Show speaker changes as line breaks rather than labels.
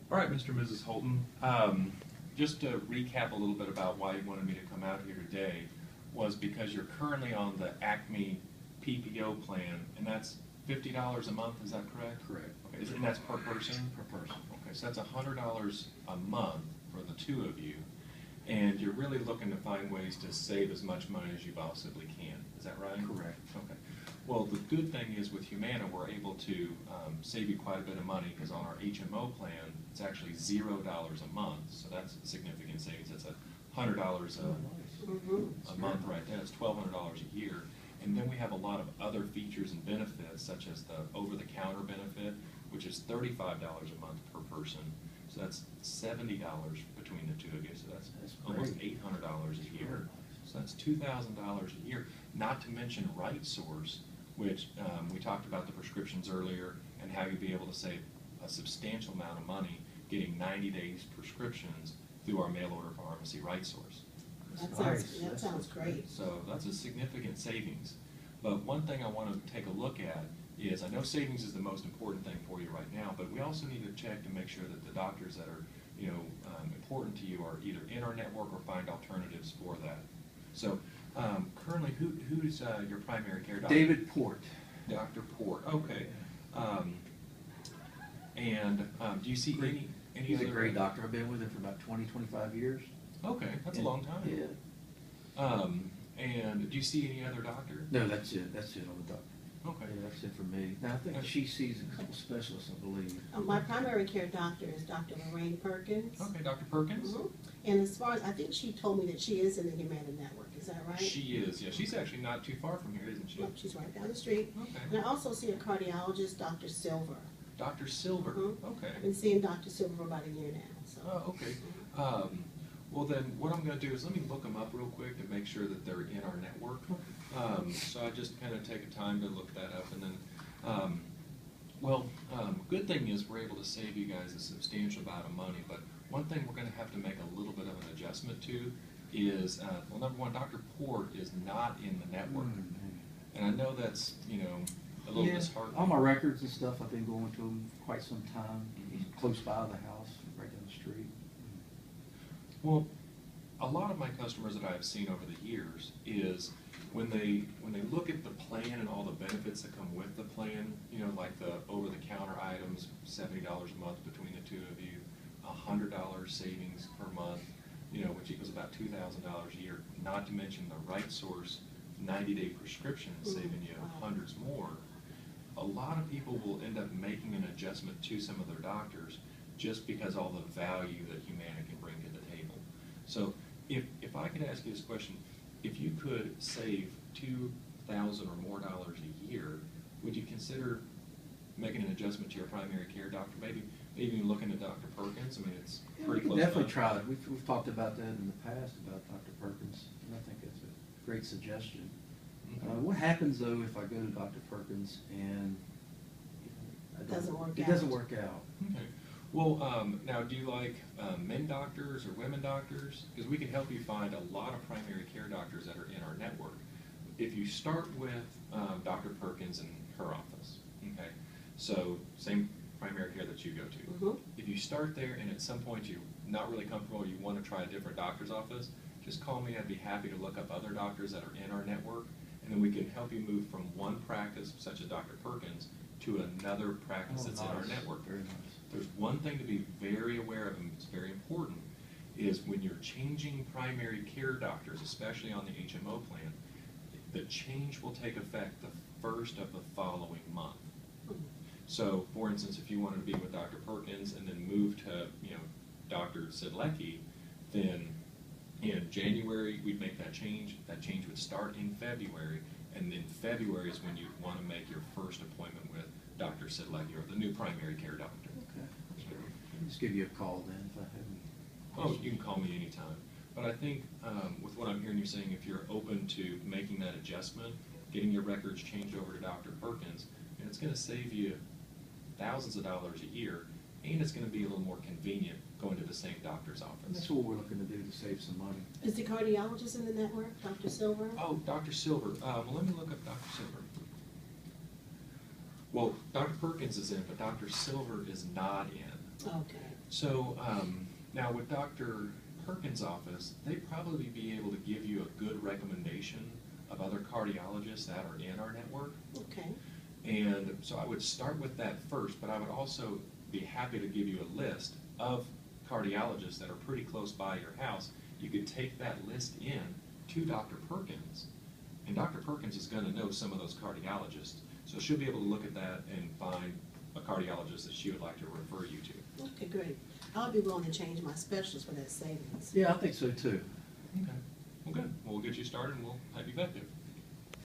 All right, Mr. and Mrs. Holton. Just to recap a little bit about why you wanted me to come out here today was because you're currently on the Acme PPO plan, and that's $50 a month. Is that correct?
Correct.
Okay, and that's per person?
Per person.
Okay, so that's $100 a month for the two of you, and you're really looking to find ways to save as much money as you possibly can. Is that right?
Correct.
Okay. Well, the good thing is with Humana, we're able to save you quite a bit of money because on our HMO plan, it's actually $0 a month, so that's a significant savings. That's $100 a month right there. It's $1,200 a year. And then we have a lot of other features and benefits, such as the over-the-counter benefit, which is $35 a month per person. So that's $70 between the two of you. So that's almost $800 a year. So that's $2,000 a year. Not to mention RightSource, which we talked about the prescriptions earlier and how you'd be able to save a substantial amount of money getting 90 days prescriptions through our mail order pharmacy RightSource.
That sounds great.
So that's a significant savings. But one thing I want to take a look at is, I know savings is the most important thing for you right now, but we also need to check to make sure that the doctors that are, important to you are either in our network or find alternatives for that. So currently, who is your primary care doctor?
David Port.
Dr. Port. Okay. Do you see any
He's a
other?
great doctor. I've been with him for about 20, 25 years.
Okay, that's a long time.
Yeah.
And do you see any other doctor?
No, that's it. That's it on the doctor.
Okay.
Yeah, that's it for me. Now, I think she sees a couple specialists, I believe.
My primary care doctor is Dr. Lorraine Perkins.
Okay, Dr. Perkins?
And as far as, I think she told me that she is in the Humana Network, is that right?
She is, yeah. She's actually not too far from here, isn't she?
Yep, she's right down the street.
Okay.
And I also see a cardiologist, Dr. Silver.
Dr. Silver, okay.
I've been seeing Dr. Silver for about a year now, so.
Oh, okay. Well then, what I'm going to do is let me look them up real quick to make sure that they're in our network. So I just kind of take a time to look that up, and then, good thing is we're able to save you guys a substantial amount of money, but one thing we're going to have to make a little bit of an adjustment to is, number one, Dr. Port is not in the network. And I know that's, a little disheartening.
All my records and stuff, I've been going to him for quite some time. He's close by the house, right down the street.
Well, a lot of my customers that I've seen over the years is when they look at the plan and all the benefits that come with the plan, like the over-the-counter items, $70 a month between the two of you, $100 savings per month, which equals about $2,000 a year. Not to mention the RightSource 90-day prescription saving you hundreds more. A lot of people will end up making an adjustment to some of their doctors just because all the value that Humana can bring to the table. So if I could ask you this question, if you could save $2,000 or more a year, would you consider making an adjustment to your primary care doctor? Maybe even looking at Dr. Perkins? I mean, it's pretty close.
Definitely try it. We've talked about that in the past, about Dr. Perkins, and I think that's a great suggestion. What happens though if I go to Dr. Perkins and
It doesn't work out?
It doesn't work out.
Okay. Well, now do you like men doctors or women doctors? Because we can help you find a lot of primary care doctors that are in our network. If you start with Dr. Perkins and her office, okay, so same primary care that you go to. If you start there and at some point you're not really comfortable, you want to try a different doctor's office, just call me. I'd be happy to look up other doctors that are in our network, and then we can help you move from one practice, such as Dr. Perkins, to another practice that's in our network.
Very nice.
There's one thing to be very aware of, and it's very important, is when you're changing primary care doctors, especially on the HMO plan, the change will take effect the first of the following month. So, for instance, if you wanted to be with Dr. Perkins and then move to, Dr. Sidlecki, then in January we'd make that change. That change would start in February, and in February is when you'd want to make your first appointment with Dr. Sidlecki, or the new primary care doctor.
Okay. I'll just give you a call then if I have any
Oh, you can call me anytime. But I think with what I'm hearing you saying, if you're open to making that adjustment, getting your records changed over to Dr. Perkins, and it's going to save you thousands of dollars a year, and it's going to be a little more convenient going to the same doctor's office.
That's what we're looking to do, to save some money.
Is the cardiologist in the network, Dr. Silver?
Oh, Dr. Silver. Well, let me look up Dr. Silver. Well, Dr. Perkins is in, but Dr. Silver is not in.
Okay.
So, now with Dr. Perkins' office, they'd probably be able to give you a good recommendation of other cardiologists that are in our network.
Okay,
And so I would start with that first, but I would also be happy to give you a list of cardiologists that are pretty close by your house. You could take that list in to Dr. Perkins, and Dr. Perkins is gonna know some of those cardiologists. So she'll be able to look at that and find a cardiologist that she would like to refer you to.
okay, great. I'll be willing to change my specialist for that savings.
Yeah, I think so too.
Okay. Well, good. Well, we'll get you started and we'll have you back there.